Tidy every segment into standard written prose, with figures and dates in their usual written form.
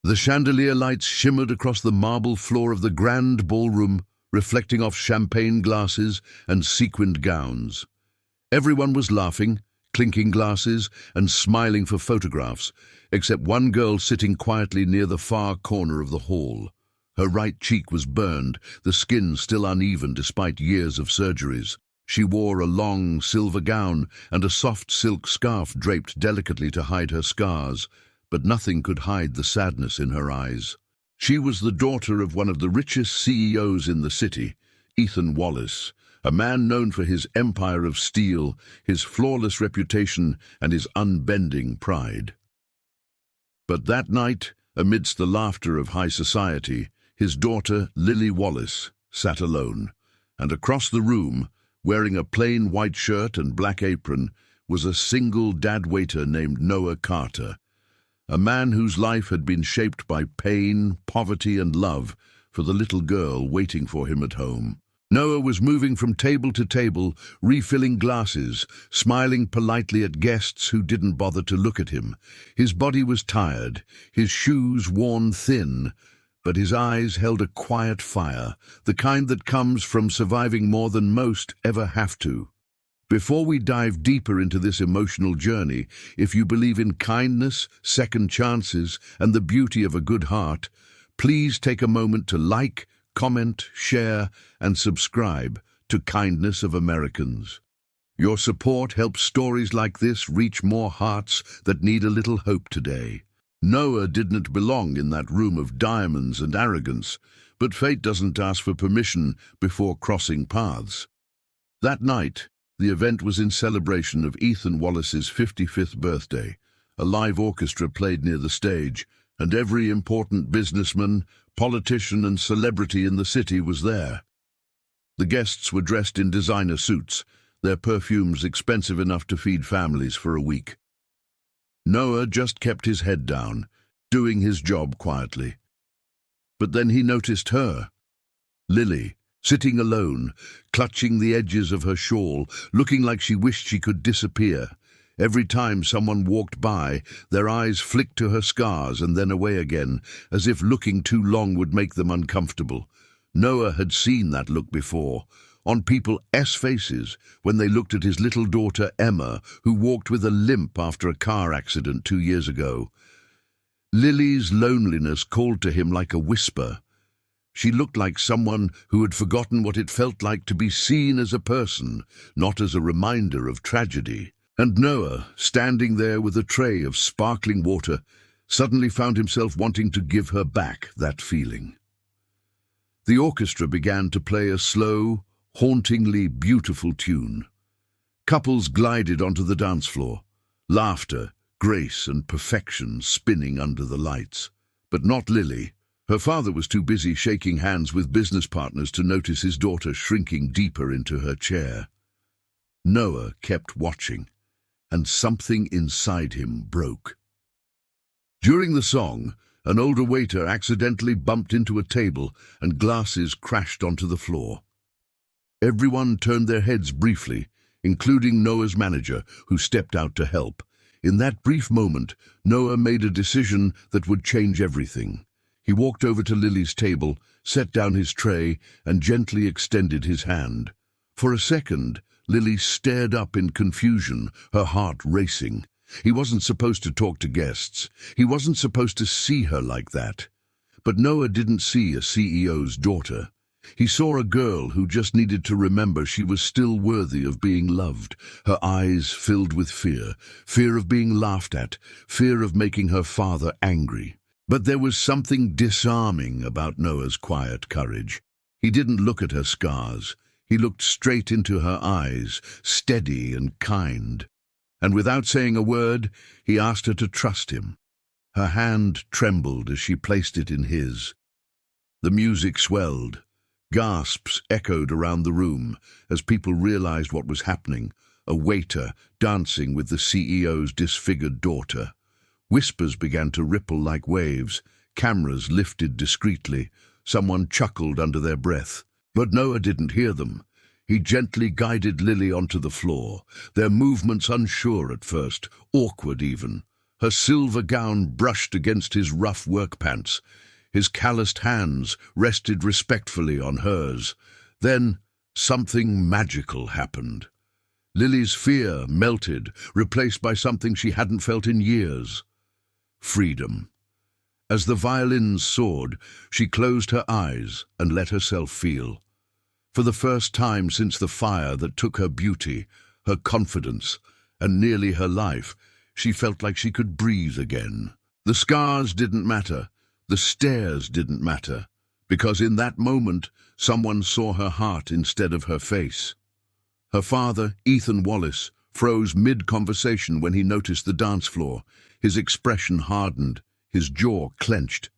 The chandelier lights shimmered across the marble floor of the grand ballroom, reflecting off champagne glasses and sequined gowns. Everyone was laughing, clinking glasses, and smiling for photographs, except one girl sitting quietly near the far corner of the hall. Her right cheek was burned, the skin still uneven despite years of surgeries. She wore a long silver gown and a soft silk scarf draped delicately to hide her scars, but nothing could hide the sadness in her eyes. She was the daughter of one of the richest CEOs in the city, Ethan Wallace, a man known for his empire of steel, his flawless reputation, and his unbending pride. But that night, amidst the laughter of high society, his daughter, Lily Wallace, sat alone, and across the room, wearing a plain white shirt and black apron, was a single dad-waiter named Noah Carter, a man whose life had been shaped by pain, poverty, and love for the little girl waiting for him at home. Noah was moving from table to table, refilling glasses, smiling politely at guests who didn't bother to look at him. His body was tired, his shoes worn thin, but his eyes held a quiet fire, the kind that comes from surviving more than most ever have to. Before we dive deeper into this emotional journey, if you believe in kindness, second chances, and the beauty of a good heart, please take a moment to like, comment, share, and subscribe to Kindness of Americans. Your support helps stories like this reach more hearts that need a little hope today. Noah didn't belong in that room of diamonds and arrogance, but fate doesn't ask for permission before crossing paths. That night, the event was in celebration of Ethan Wallace's 55th birthday. A live orchestra played near the stage, and every important businessman, politician, and celebrity in the city was there. The guests were dressed in designer suits, their perfumes expensive enough to feed families for a week. Noah just kept his head down, doing his job quietly. But then he noticed her, Lily, sitting alone, clutching the edges of her shawl, looking like she wished she could disappear. Every time someone walked by, their eyes flicked to her scars and then away again, as if looking too long would make them uncomfortable. Noah had seen that look before, on people's faces when they looked at his little daughter Emma, who walked with a limp after a car accident 2 years ago. Lily's loneliness called to him like a whisper. She looked like someone who had forgotten what it felt like to be seen as a person, not as a reminder of tragedy. And Noah, standing there with a tray of sparkling water, suddenly found himself wanting to give her back that feeling. The orchestra began to play a slow, hauntingly beautiful tune. Couples glided onto the dance floor, laughter, grace, and perfection spinning under the lights. But not Lily. Her father was too busy shaking hands with business partners to notice his daughter shrinking deeper into her chair. Noah kept watching, and something inside him broke. During the song, an older waiter accidentally bumped into a table and glasses crashed onto the floor. Everyone turned their heads briefly, including Noah's manager, who stepped out to help. In that brief moment, Noah made a decision that would change everything. He walked over to Lily's table, set down his tray, and gently extended his hand. For a second, Lily stared up in confusion, her heart racing. He wasn't supposed to talk to guests. He wasn't supposed to see her like that. But Noah didn't see a CEO's daughter. He saw a girl who just needed to remember she was still worthy of being loved, her eyes filled with fear, fear of being laughed at, fear of making her father angry. But there was something disarming about Noah's quiet courage. He didn't look at her scars. He looked straight into her eyes, steady and kind. And without saying a word, he asked her to trust him. Her hand trembled as she placed it in his. The music swelled. Gasps echoed around the room as people realized what was happening, a waiter dancing with the CEO's disfigured daughter. Whispers began to ripple like waves, cameras lifted discreetly, someone chuckled under their breath. But Noah didn't hear them. He gently guided Lily onto the floor, their movements unsure at first, awkward even. Her silver gown brushed against his rough work pants. His calloused hands rested respectfully on hers. Then something magical happened. Lily's fear melted, replaced by something she hadn't felt in years. Freedom. As the violins soared, she closed her eyes and let herself feel. For the first time since the fire that took her beauty, her confidence, and nearly her life, she felt like she could breathe again. The scars didn't matter, the stares didn't matter, because in that moment someone saw her heart instead of her face. Her father, Ethan Wallace, froze mid-conversation when he noticed the dance floor. His expression hardened, his jaw clenched.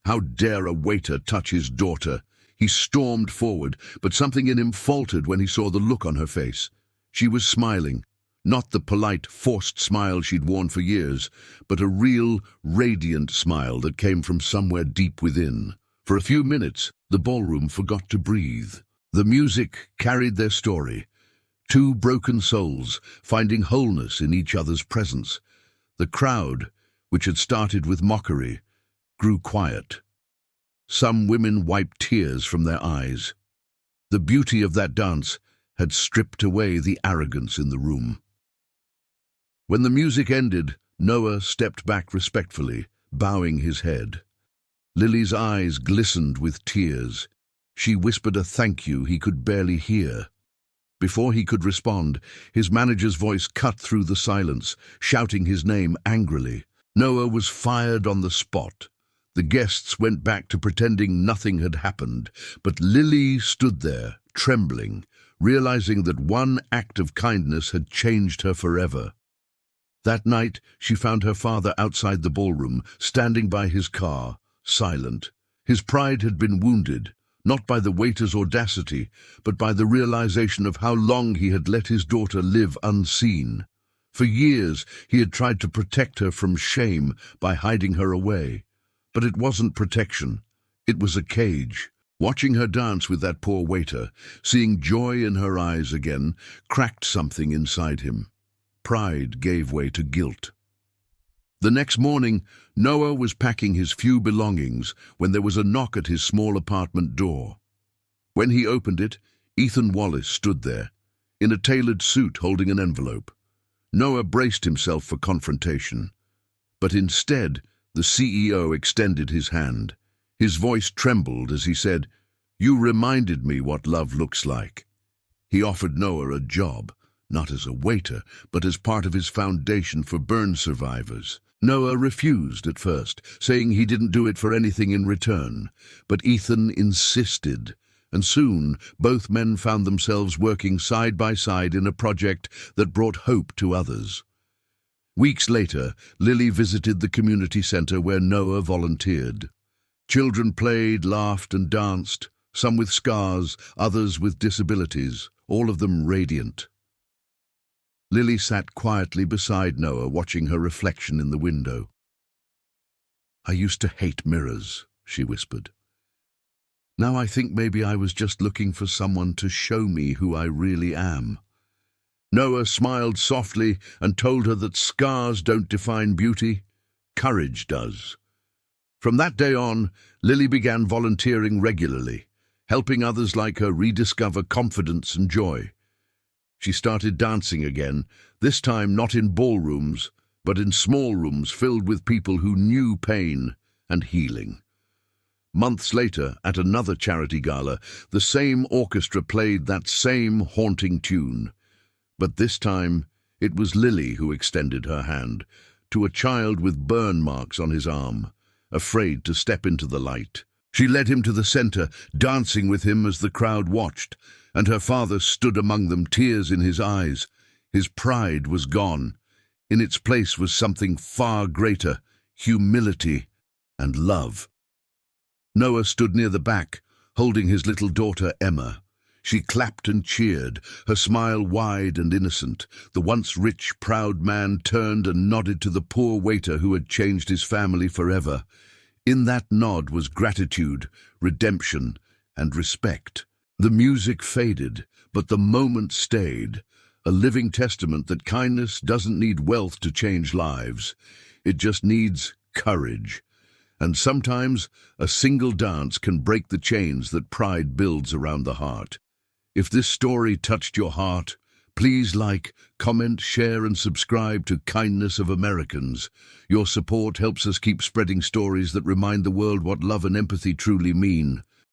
How dare a waiter touch his daughter? He stormed forward, but something in him faltered when he saw the look on her face. She was smiling, not the polite, forced smile she'd worn for years, but a real, radiant smile that came from somewhere deep within. For a few minutes, the ballroom forgot to breathe. The music carried their story. Two broken souls, finding wholeness in each other's presence. The crowd, which had started with mockery, grew quiet. Some women wiped tears from their eyes. The beauty of that dance had stripped away the arrogance in the room. When the music ended, Noah stepped back respectfully, bowing his head. Lily's eyes glistened with tears. She whispered a thank you he could barely hear. Before he could respond, his manager's voice cut through the silence, shouting his name angrily. Noah was fired on the spot. The guests went back to pretending nothing had happened, but Lily stood there, trembling, realizing that one act of kindness had changed her forever. That night, she found her father outside the ballroom, standing by his car, silent. His pride had been wounded, not by the waiter's audacity, but by the realization of how long he had let his daughter live unseen. For years, he had tried to protect her from shame by hiding her away. But it wasn't protection. It was a cage. Watching her dance with that poor waiter, seeing joy in her eyes again, cracked something inside him. Pride gave way to guilt. The next morning, Noah was packing his few belongings when there was a knock at his small apartment door. When he opened it, Ethan Wallace stood there, in a tailored suit holding an envelope. Noah braced himself for confrontation. But instead, the CEO extended his hand. His voice trembled as he said, "You reminded me what love looks like." He offered Noah a job, not as a waiter, but as part of his foundation for burn survivors. Noah refused at first, saying he didn't do it for anything in return. But Ethan insisted, and soon both men found themselves working side by side in a project that brought hope to others. Weeks later, Lily visited the community center where Noah volunteered. Children played, laughed, and danced, some with scars, others with disabilities, all of them radiant. Lily sat quietly beside Noah, watching her reflection in the window. "I used to hate mirrors," she whispered. "Now I think maybe I was just looking for someone to show me who I really am." Noah smiled softly and told her that scars don't define beauty, courage does. From that day on, Lily began volunteering regularly, helping others like her rediscover confidence and joy. She started dancing again, this time not in ballrooms, but in small rooms filled with people who knew pain and healing. Months later, at another charity gala, the same orchestra played that same haunting tune. But this time, it was Lily who extended her hand, to a child with burn marks on his arm, afraid to step into the light. She led him to the center, dancing with him as the crowd watched, and her father stood among them, tears in his eyes. His pride was gone. In its place was something far greater, humility and love. Noah stood near the back, holding his little daughter Emma. She clapped and cheered, her smile wide and innocent. The once rich, proud man turned and nodded to the poor waiter who had changed his family forever. In that nod was gratitude, redemption, and respect. The music faded, but the moment stayed, a living testament that kindness doesn't need wealth to change lives. It just needs courage. And sometimes a single dance can break the chains that pride builds around the heart. If this story touched your heart, please like, comment, share and subscribe to Kindness of Americans. Your support helps us keep spreading stories that remind the world what love and empathy truly mean.